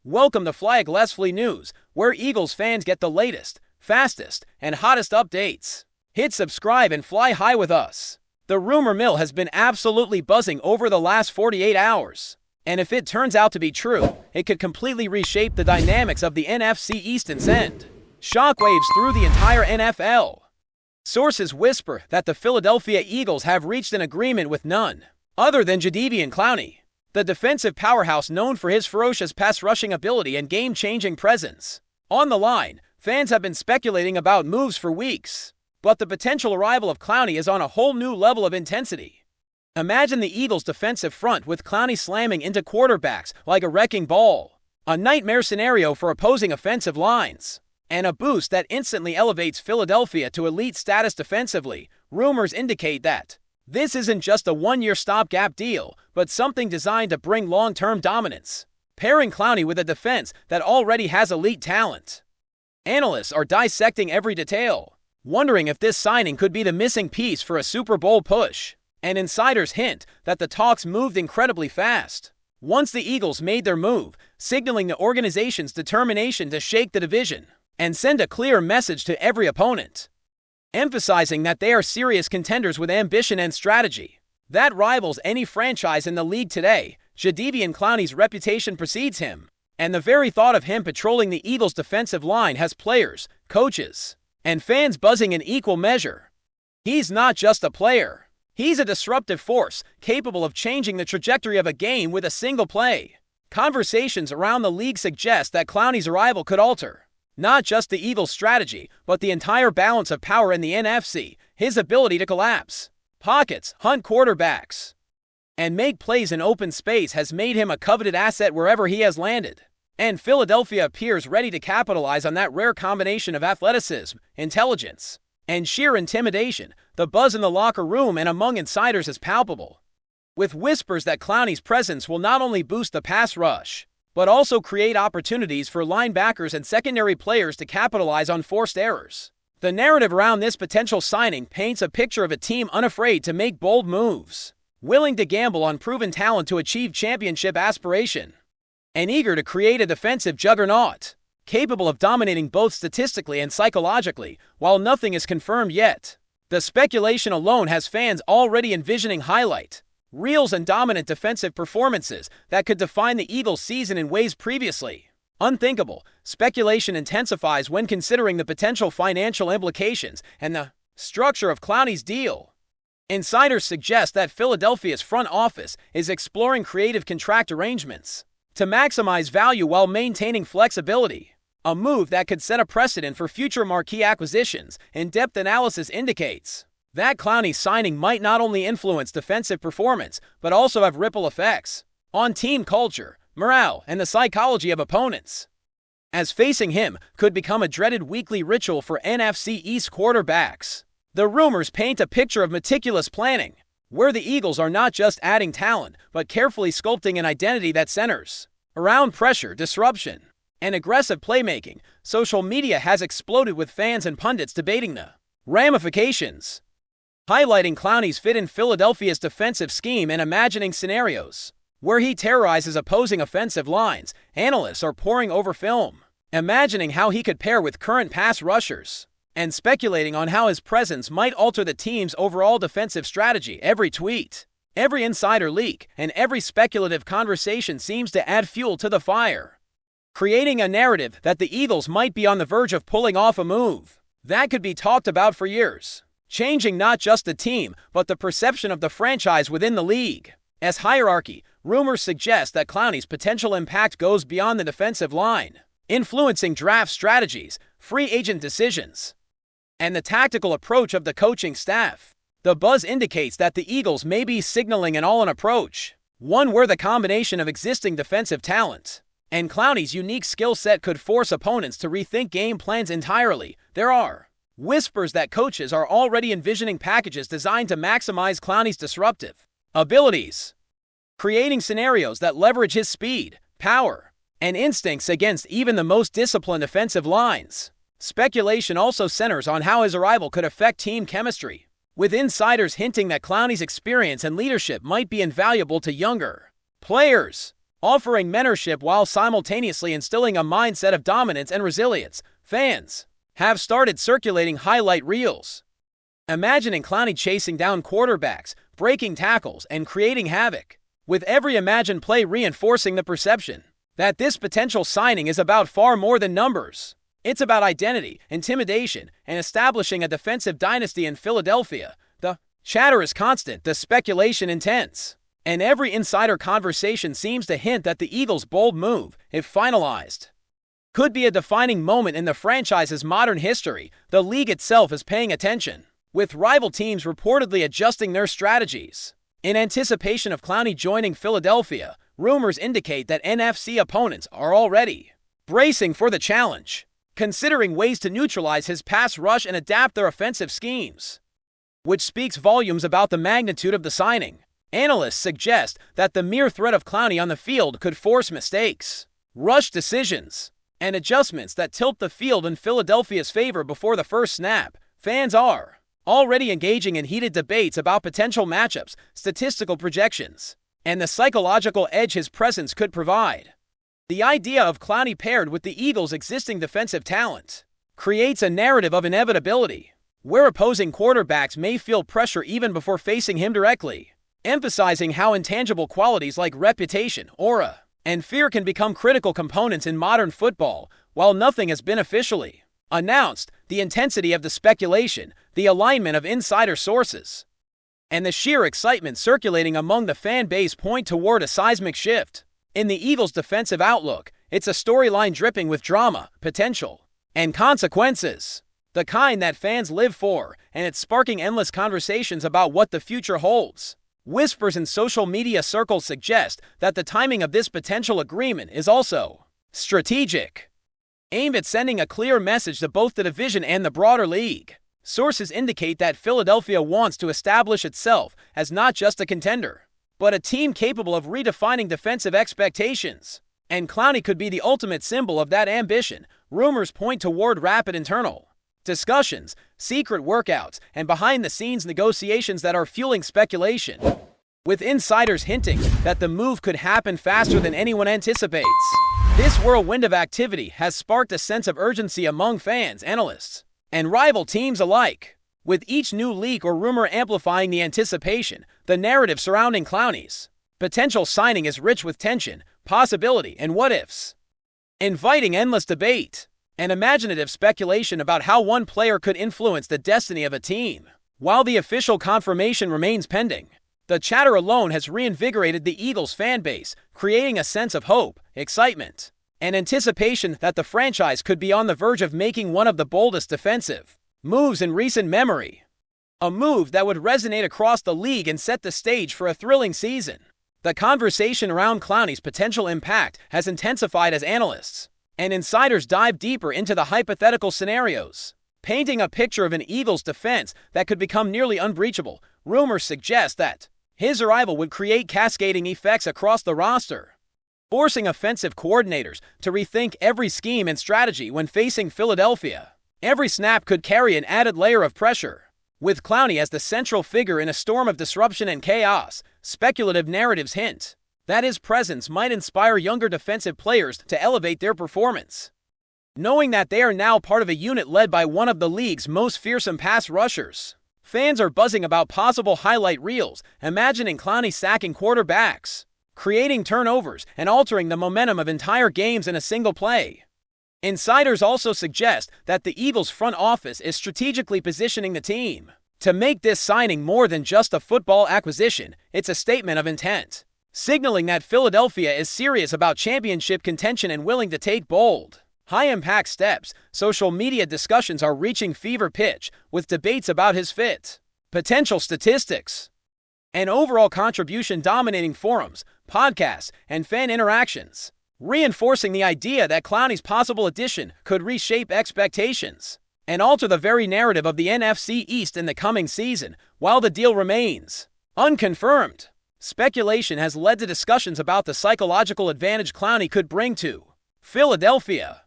Welcome to FlyEaglesFly News, where Eagles fans get the latest, fastest, and hottest updates. Hit subscribe and fly high with us. The rumor mill has been absolutely buzzing over the last 48 hours. And if it turns out to be true, it could completely reshape the dynamics of the NFC East and send shockwaves through the entire NFL. Sources whisper that the Philadelphia Eagles have reached an agreement with none other than JADEVEON CLOWNEY, the defensive powerhouse known for his ferocious pass-rushing ability and game-changing presence. On the line, fans have been speculating about moves for weeks, but the potential arrival of Clowney is on a whole new level of intensity. Imagine the Eagles' defensive front with Clowney slamming into quarterbacks like a wrecking ball, a nightmare scenario for opposing offensive lines, and a boost that instantly elevates Philadelphia to elite status defensively. Rumors indicate that this isn't just a one-year stopgap deal, but something designed to bring long-term dominance, pairing Clowney with a defense that already has elite talent. Analysts are dissecting every detail, wondering if this signing could be the missing piece for a Super Bowl push, and insiders hint that the talks moved incredibly fast once the Eagles made their move, signaling the organization's determination to shake the division and send a clear message to every opponent, emphasizing that they are serious contenders with ambition and strategy that rivals any franchise in the league today. JADEVEON CLOWNEY's reputation precedes him, and the very thought of him patrolling the Eagles' defensive line has players, coaches, and fans buzzing in equal measure. He's not just a player. He's a disruptive force, capable of changing the trajectory of a game with a single play. Conversations around the league suggest that Clowney's arrival could alter not just the Eagles' strategy, but the entire balance of power in the NFC. His ability to collapse pockets, hunt quarterbacks, and make plays in open space has made him a coveted asset wherever he has landed. And Philadelphia appears ready to capitalize on that rare combination of athleticism, intelligence, and sheer intimidation. The buzz in the locker room and among insiders is palpable, with whispers that Clowney's presence will not only boost the pass rush, but also create opportunities for linebackers and secondary players to capitalize on forced errors. The narrative around this potential signing paints a picture of a team unafraid to make bold moves, willing to gamble on proven talent to achieve championship aspiration, and eager to create a defensive juggernaut, capable of dominating both statistically and psychologically. While nothing is confirmed yet, the speculation alone has fans already envisioning highlight reels and dominant defensive performances that could define the Eagles' season in ways previously unthinkable. Speculation intensifies when considering the potential financial implications and the structure of Clowney's deal. Insiders suggest that Philadelphia's front office is exploring creative contract arrangements to maximize value while maintaining flexibility, a move that could set a precedent for future marquee acquisitions. In-depth analysis indicates that Clowney's signing might not only influence defensive performance, but also have ripple effects on team culture, morale, and the psychology of opponents, as facing him could become a dreaded weekly ritual for NFC East quarterbacks. The rumors paint a picture of meticulous planning, where the Eagles are not just adding talent, but carefully sculpting an identity that centers around pressure, disruption, and aggressive playmaking. Social media has exploded with fans and pundits debating the ramifications, highlighting Clowney's fit in Philadelphia's defensive scheme and imagining scenarios where he terrorizes opposing offensive lines. Analysts are poring over film, imagining how he could pair with current pass rushers, and speculating on how his presence might alter the team's overall defensive strategy. Every tweet, every insider leak, and every speculative conversation seems to add fuel to the fire, creating a narrative that the Eagles might be on the verge of pulling off a move that could be talked about for years, changing not just the team, but the perception of the franchise within the league. As hierarchy, rumors suggest that Clowney's potential impact goes beyond the defensive line, influencing draft strategies, free agent decisions, and the tactical approach of the coaching staff. The buzz indicates that the Eagles may be signaling an all-in approach, one where the combination of existing defensive talent and Clowney's unique skill set could force opponents to rethink game plans entirely. There are whispers that coaches are already envisioning packages designed to maximize Clowney's disruptive abilities, creating scenarios that leverage his speed, power, and instincts against even the most disciplined offensive lines. Speculation also centers on how his arrival could affect team chemistry, with insiders hinting that Clowney's experience and leadership might be invaluable to younger players. offering mentorship while simultaneously instilling a mindset of dominance and resilience. Fans have started circulating highlight reels, imagining Clowney chasing down quarterbacks, breaking tackles, and creating havoc, with every imagined play reinforcing the perception that this potential signing is about far more than numbers. It's about identity, intimidation, and establishing a defensive dynasty in Philadelphia. The chatter is constant, the speculation intense, and every insider conversation seems to hint that the Eagles' bold move, if finalized, could be a defining moment in the franchise's modern history. The league itself is paying attention, with rival teams reportedly adjusting their strategies. In anticipation of Clowney joining Philadelphia, rumors indicate that NFC opponents are already bracing for the challenge, considering ways to neutralize his pass rush and adapt their offensive schemes, which speaks volumes about the magnitude of the signing. Analysts suggest that the mere threat of Clowney on the field could force mistakes, rush decisions, and adjustments that tilt the field in Philadelphia's favor before the first snap. Fans are already engaging in heated debates about potential matchups, statistical projections, and the psychological edge his presence could provide. The idea of Clowney paired with the Eagles' existing defensive talent creates a narrative of inevitability, where opposing quarterbacks may feel pressure even before facing him directly, emphasizing how intangible qualities like reputation, aura, and fear can become critical components in modern football. While nothing has been officially announced, the intensity of the speculation, the alignment of insider sources, and the sheer excitement circulating among the fan base point toward a seismic shift in the Eagles' defensive outlook. It's a storyline dripping with drama, potential, and consequences, the kind that fans live for, and it's sparking endless conversations about what the future holds. Whispers in social media circles suggest that the timing of this potential agreement is also strategic, aimed at sending a clear message to both the division and the broader league. Sources indicate that Philadelphia wants to establish itself as not just a contender, but a team capable of redefining defensive expectations. And Clowney could be the ultimate symbol of that ambition. Rumors point toward rapid internal discussions, secret workouts, and behind-the-scenes negotiations that are fueling speculation, with insiders hinting that the move could happen faster than anyone anticipates. This whirlwind of activity has sparked a sense of urgency among fans, analysts, and rival teams alike. With each new leak or rumor amplifying the anticipation, the narrative surrounding Clowney's potential signing is rich with tension, possibility, and what-ifs, inviting endless debate and imaginative speculation about how one player could influence the destiny of a team. While the official confirmation remains pending, the chatter alone has reinvigorated the Eagles fan base, creating a sense of hope, excitement, and anticipation that the franchise could be on the verge of making one of the boldest defensive moves in recent memory. A move that would resonate across the league and set the stage for a thrilling season. The conversation around Clowney's potential impact has intensified as analysts and insiders dive deeper into the hypothetical scenarios, painting a picture of an Eagles defense that could become nearly unbreachable. Rumors suggest that his arrival would create cascading effects across the roster, forcing offensive coordinators to rethink every scheme and strategy when facing Philadelphia. Every snap could carry an added layer of pressure, with Clowney as the central figure in a storm of disruption and chaos. Speculative narratives hint that his presence might inspire younger defensive players to elevate their performance, knowing that they are now part of a unit led by one of the league's most fearsome pass rushers. Fans are buzzing about possible highlight reels, imagining Clowney sacking quarterbacks, creating turnovers, and altering the momentum of entire games in a single play. Insiders also suggest that the Eagles' front office is strategically positioning the team to make this signing more than just a football acquisition. It's a statement of intent, signaling that Philadelphia is serious about championship contention and willing to take bold, high-impact steps. Social media discussions are reaching fever pitch, with debates about his fit, potential statistics, and overall contribution dominating forums, podcasts, and fan interactions, reinforcing the idea that Clowney's possible addition could reshape expectations and alter the very narrative of the NFC East in the coming season. While the deal remains unconfirmed, speculation has led to discussions about the psychological advantage Clowney could bring to Philadelphia.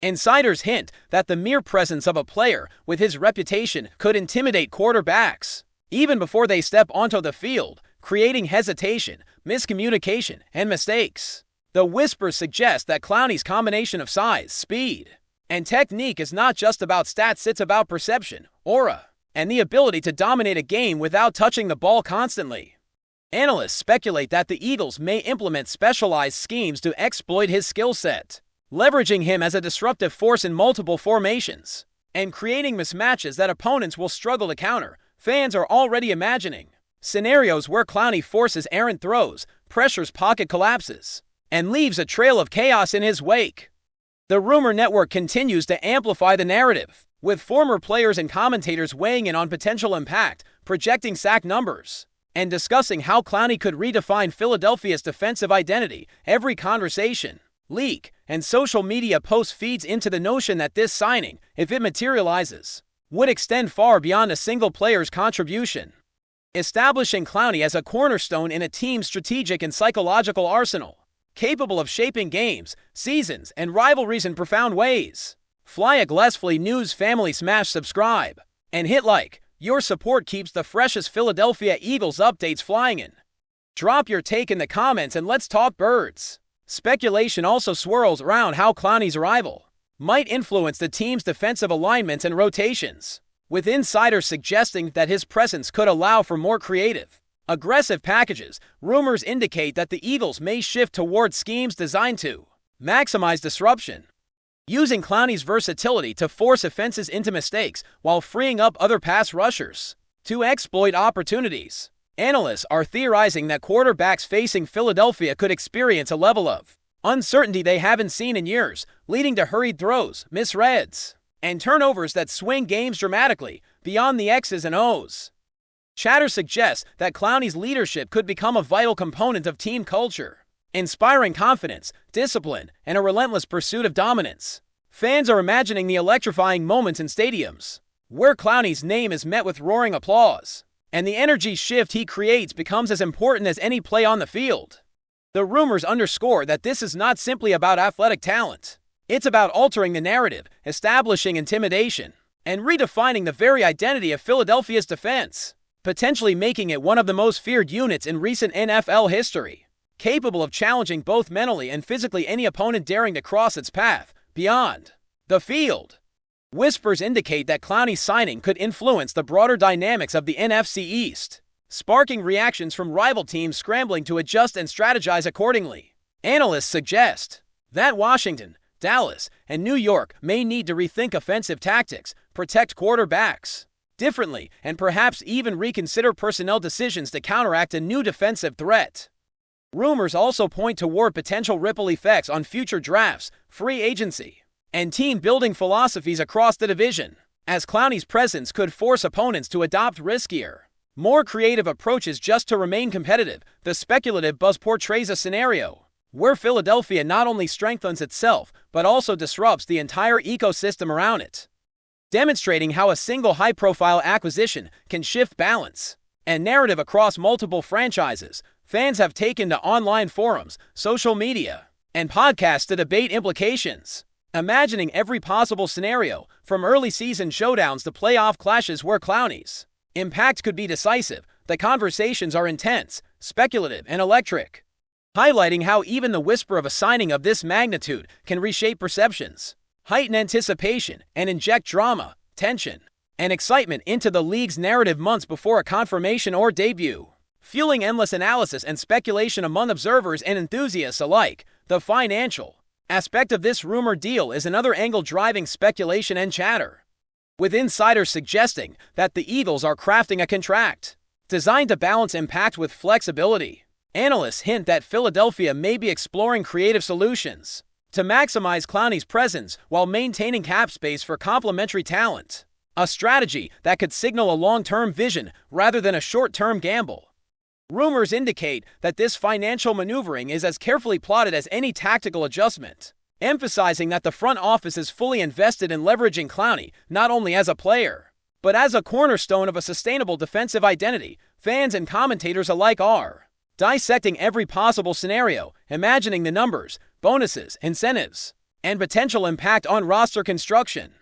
Insiders hint that the mere presence of a player with his reputation could intimidate quarterbacks even before they step onto the field, creating hesitation, miscommunication, and mistakes. The whispers suggest that Clowney's combination of size, speed, and technique is not just about stats, it's about perception, aura, and the ability to dominate a game without touching the ball constantly. Analysts speculate that the Eagles may implement specialized schemes to exploit his skill set, leveraging him as a disruptive force in multiple formations, and creating mismatches that opponents will struggle to counter. Fans are already imagining scenarios where Clowney forces errant throws, pressures pocket collapses, and leaves a trail of chaos in his wake. The rumor network continues to amplify the narrative, with former players and commentators weighing in on potential impact, projecting sack numbers, and discussing how Clowney could redefine Philadelphia's defensive identity. Every conversation, leak, and social media post feeds into the notion that this signing, if it materializes, would extend far beyond a single player's contribution, establishing Clowney as a cornerstone in a team's strategic and psychological arsenal, capable of shaping games, seasons, and rivalries in profound ways. FlyEaglesFly News family, smash subscribe and hit like. Your support keeps the freshest Philadelphia Eagles updates flying in. Drop your take in the comments and let's talk birds. Speculation also swirls around how Clowney's arrival might influence the team's defensive alignments and rotations, with insiders suggesting that his presence could allow for more creative, aggressive packages. Rumors indicate that the Eagles may shift towards schemes designed to maximize disruption, using Clowney's versatility to force offenses into mistakes while freeing up other pass rushers to exploit opportunities. Analysts are theorizing that quarterbacks facing Philadelphia could experience a level of uncertainty they haven't seen in years, leading to hurried throws, misreads, and turnovers that swing games dramatically beyond the X's and O's. Chatter suggests that Clowney's leadership could become a vital component of team culture, inspiring confidence, discipline, and a relentless pursuit of dominance. Fans are imagining the electrifying moments in stadiums, where Clowney's name is met with roaring applause, and the energy shift he creates becomes as important as any play on the field. The rumors underscore that this is not simply about athletic talent. It's about altering the narrative, establishing intimidation, and redefining the very identity of Philadelphia's defense, potentially making it one of the most feared units in recent NFL history, capable of challenging both mentally and physically any opponent daring to cross its path. Beyond the field, whispers indicate that Clowney's signing could influence the broader dynamics of the NFC East, sparking reactions from rival teams scrambling to adjust and strategize accordingly. Analysts suggest that Washington, Dallas, and New York may need to rethink offensive tactics, protect quarterbacks differently, and perhaps even reconsider personnel decisions to counteract a new defensive threat. Rumors also point toward potential ripple effects on future drafts, free agency, and team-building philosophies across the division, as Clowney's presence could force opponents to adopt riskier, more creative approaches just to remain competitive. The speculative buzz portrays a scenario where Philadelphia not only strengthens itself, but also disrupts the entire ecosystem around it, demonstrating how a single high-profile acquisition can shift balance and narrative across multiple franchises. Fans have taken to online forums, social media, and podcasts to debate implications, imagining every possible scenario, from early season showdowns to playoff clashes where Clowney's impact could be decisive. The conversations are intense, speculative, and electric, highlighting how even the whisper of a signing of this magnitude can reshape perceptions, heighten anticipation, and inject drama, tension, and excitement into the league's narrative months before a confirmation or debut, fueling endless analysis and speculation among observers and enthusiasts alike. The financial aspect of this rumored deal is another angle driving speculation and chatter, with insiders suggesting that the Eagles are crafting a contract designed to balance impact with flexibility. Analysts hint that Philadelphia may be exploring creative solutions to maximize Clowney's presence while maintaining cap space for complementary talent, a strategy that could signal a long-term vision rather than a short-term gamble. Rumors indicate that this financial maneuvering is as carefully plotted as any tactical adjustment, emphasizing that the front office is fully invested in leveraging Clowney not only as a player, but as a cornerstone of a sustainable defensive identity. Fans and commentators alike are dissecting every possible scenario, imagining the numbers, bonuses, incentives, and potential impact on roster construction,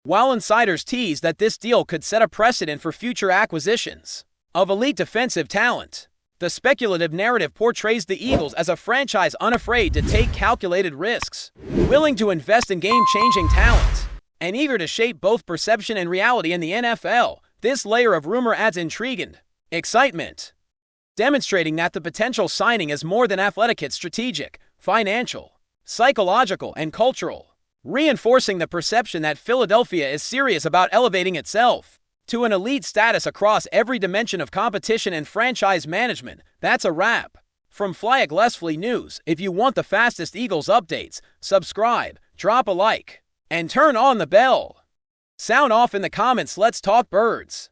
while insiders tease that this deal could set a precedent for future acquisitions of elite defensive talent. The speculative narrative portrays the Eagles as a franchise unafraid to take calculated risks, willing to invest in game-changing talent, and eager to shape both perception and reality in the NFL. This layer of rumor adds intrigue and excitement, demonstrating that the potential signing is more than athletic. It's strategic, financial, psychological, and cultural, reinforcing the perception that Philadelphia is serious about elevating itself to an elite status across every dimension of competition and franchise management. That's a wrap. From FlyEaglesFly News, if you want the fastest Eagles updates, subscribe, drop a like, and turn on the bell. Sound off in the comments. Let's talk birds.